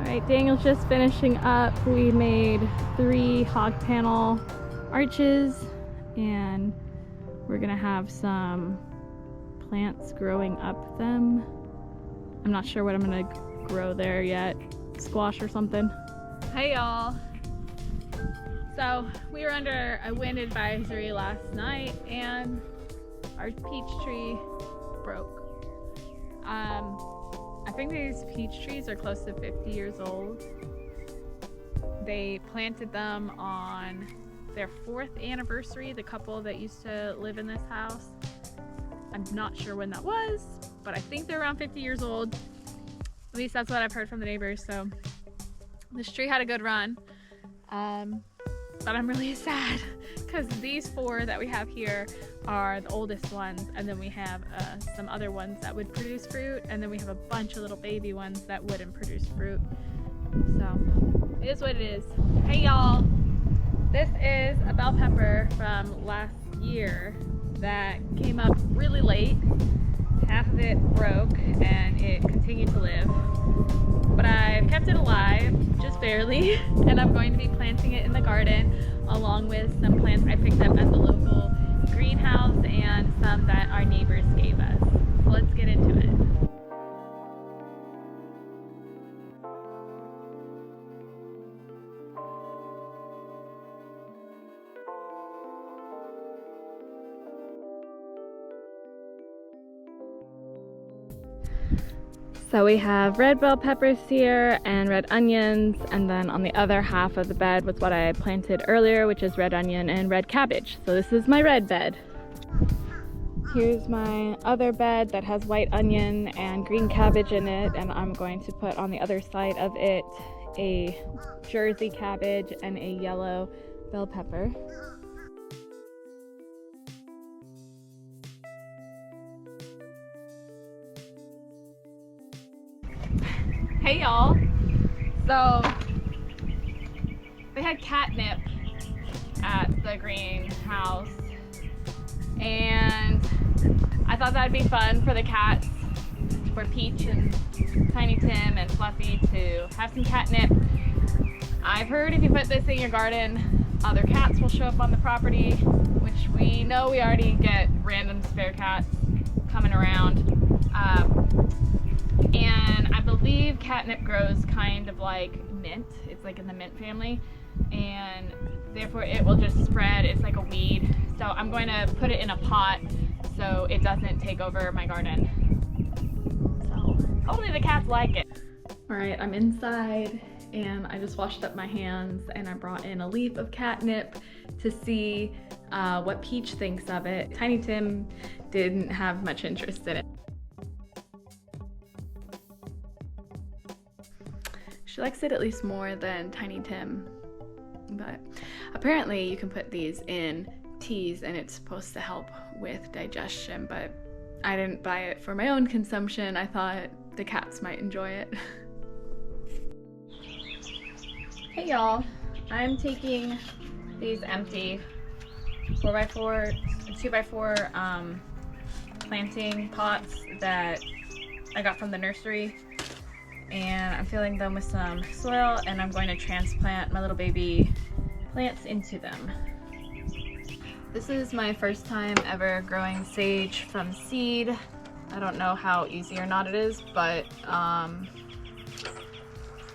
Alright, Daniel's just finishing up. We made 3 hog panel arches and we're gonna have some plants growing up them. I'm not sure what I'm gonna grow there yet. Squash or something. Hey y'all! So we were under a wind advisory last night and our peach tree broke. I think these peach trees are close to 50 years old. They planted them on their 4th anniversary, the couple that used to live in this house. I'm not sure when that was, but I think they're around 50 years old. At least that's what I've heard from the neighbors. So this tree had a good run, but I'm really sad because these 4 that we have here are the oldest ones, and then we have some other ones that would produce fruit, and then we have a bunch of little baby ones that wouldn't produce fruit. So it is what it is. Hey y'all, this is a bell pepper from last year that came up really late. Half of it broke and it continued to live, but I've kept it alive just barely, and I'm going to be planting it in the garden along with some plants I picked up at the local greenhouse and some that our neighbors gave us. So let's get into it. So we have red bell peppers here and red onions, and then on the other half of the bed was what I planted earlier, which is red onion and red cabbage. So this is my red bed. Here's my other bed that has white onion and green cabbage in it, and I'm going to put on the other side of it a Jersey cabbage and a yellow bell pepper. Hey y'all! So they had catnip at the greenhouse, and I thought that'd be fun for the cats, for Peach and Tiny Tim and Fluffy to have some catnip. I've heard if you put this in your garden, other cats will show up on the property, which we know we already get random spare cats coming around. And I believe catnip grows kind of like mint. It's like in the mint family, and therefore it will just spread. It's like a weed. So I'm going to put it in a pot so it doesn't take over my garden. So hopefully the cats like it. All right, I'm inside and I just washed up my hands and I brought in a leaf of catnip to see what Peach thinks of it. Tiny Tim didn't have much interest in it. She likes it at least more than Tiny Tim, but apparently you can put these in teas and it's supposed to help with digestion, but I didn't buy it for my own consumption. I thought the cats might enjoy it. Hey y'all, I'm taking these empty 4x4, 2x4 planting pots that I got from the nursery, and I'm filling them with some soil, and I'm going to transplant my little baby plants into them. This is my first time ever growing sage from seed. I don't know how easy or not it is, but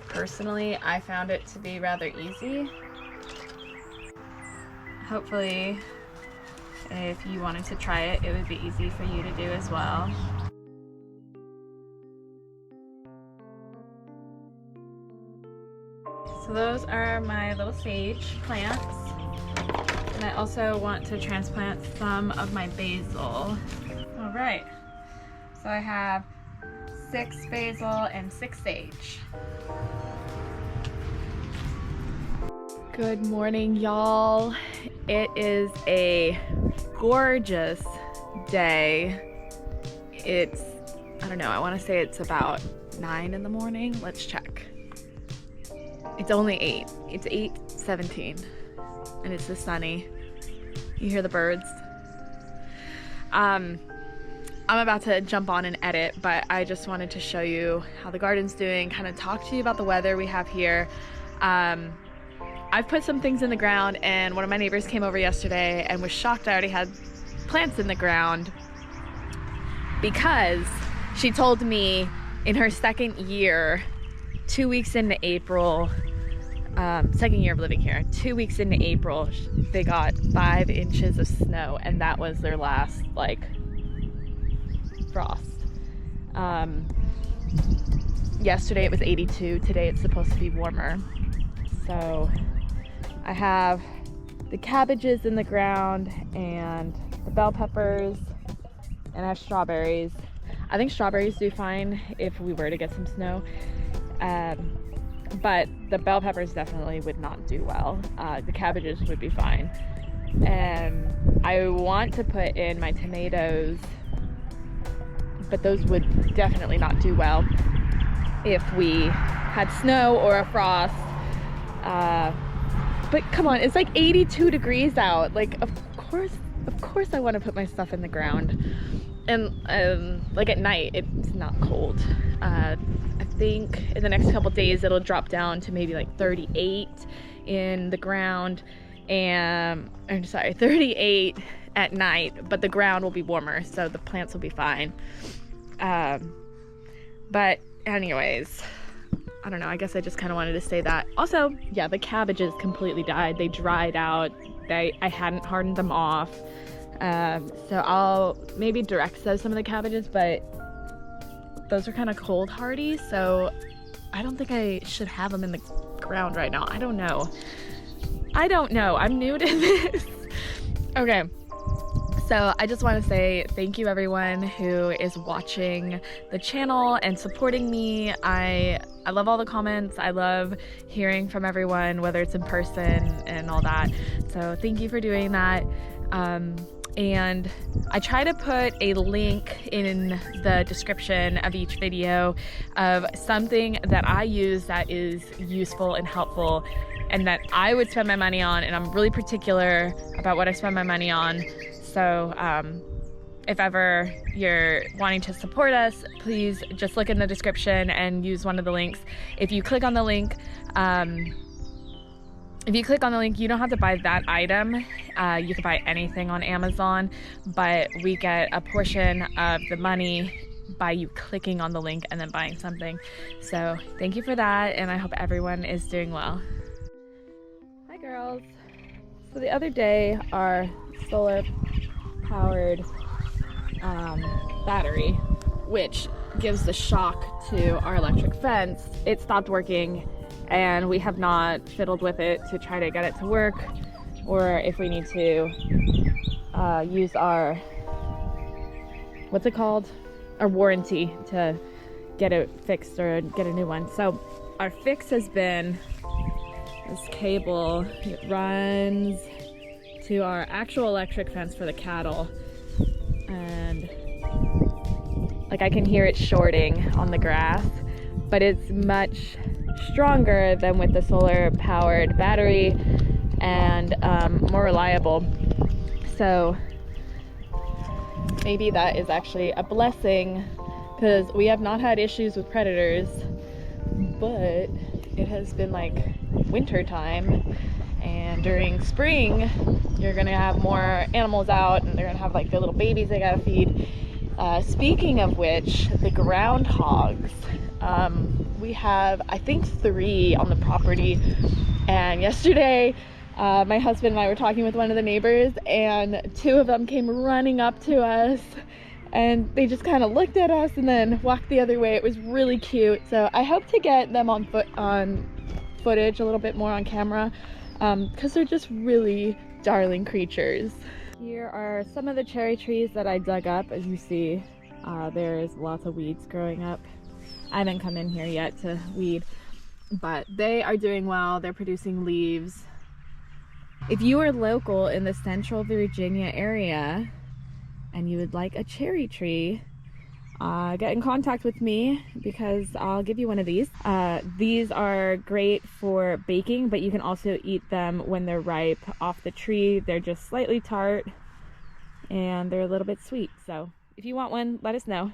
personally I found it to be rather easy. Hopefully if you wanted to try it, it would be easy for you to do as well. So those are my little sage plants. And I also want to transplant some of my basil. All right, so I have 6 basil and 6 sage. Good morning, y'all. It is a gorgeous day. It's, I don't know, I want to say it's about 9 in the morning. Let's check. It's only 8. It's 8:17 and it's sunny. You hear the birds. I'm about to jump on and edit, but I just wanted to show you how the garden's doing, kind of talk to you about the weather we have here. I've put some things in the ground, and one of my neighbors came over yesterday and was shocked I already had plants in the ground, because she told me in her second year, 2 weeks into April, second year of living here, 2 weeks into April, they got 5 inches of snow, and that was their last like frost. Yesterday it was 82, today it's supposed to be warmer. So I have the cabbages in the ground and the bell peppers, and I have strawberries. I think strawberries do fine if we were to get some snow, but the bell peppers definitely would not do well. The cabbages would be fine. And I want to put in my tomatoes, but those would definitely not do well if we had snow or a frost. But come on, it's like 82 degrees out. Like, of course I want to put my stuff in the ground. And like at night, it's not cold. I think in the next couple days it'll drop down to maybe like 38 in the ground, and I'm sorry, 38 at night, but the ground will be warmer, so the plants will be fine. But anyways, I don't know, I guess I just kind of wanted to say that. Also, yeah, the cabbages completely died. They dried out. I hadn't hardened them off. So I'll maybe direct sow some of the cabbages, but those are kind of cold hardy, so I don't think I should have them in the ground right now. I don't know. I'm new to this. Okay. So I just want to say thank you everyone who is watching the channel and supporting me. I love all the comments. I love hearing from everyone, whether it's in person and all that. So thank you for doing that. And I try to put a link in the description of each video of something that I use that is useful and helpful and that I would spend my money on, and I'm really particular about what I spend my money on. So if ever you're wanting to support us, please just look in the description and use one of the links. If you click on the link, you don't have to buy that item. You can buy anything on Amazon, but we get a portion of the money by you clicking on the link and then buying something. So thank you for that, and I hope everyone is doing well. Hi girls. So the other day, our solar powered battery, which gives the shock to our electric fence, it stopped working, and we have not fiddled with it to try to get it to work, or if we need to use our, what's it called, our warranty to get it fixed or get a new one. So our fix has been this cable. It runs to our actual electric fence for the cattle, and like I can hear it shorting on the grass, but it's much stronger than with the solar powered battery and more reliable. So maybe that is actually a blessing, because we have not had issues with predators, but it has been like winter time, and during spring you're gonna have more animals out, and they're gonna have like their little babies they gotta feed. Speaking of which, the groundhogs, we have I think 3 on the property, and yesterday my husband and I were talking with one of the neighbors, and 2 of them came running up to us, and they just kind of looked at us and then walked the other way. It was really cute. So I hope to get them on footage a little bit more on camera, because they're just really darling creatures. Here are some of the cherry trees that I dug up. As you see, there's lots of weeds growing up. I haven't come in here yet to weed, but they are doing well. They're producing leaves. If you are local in the Central Virginia area and you would like a cherry tree, get in contact with me, because I'll give you one of these. These are great for baking, but you can also eat them when they're ripe off the tree. They're just slightly tart and they're a little bit sweet. So If you want one, let us know.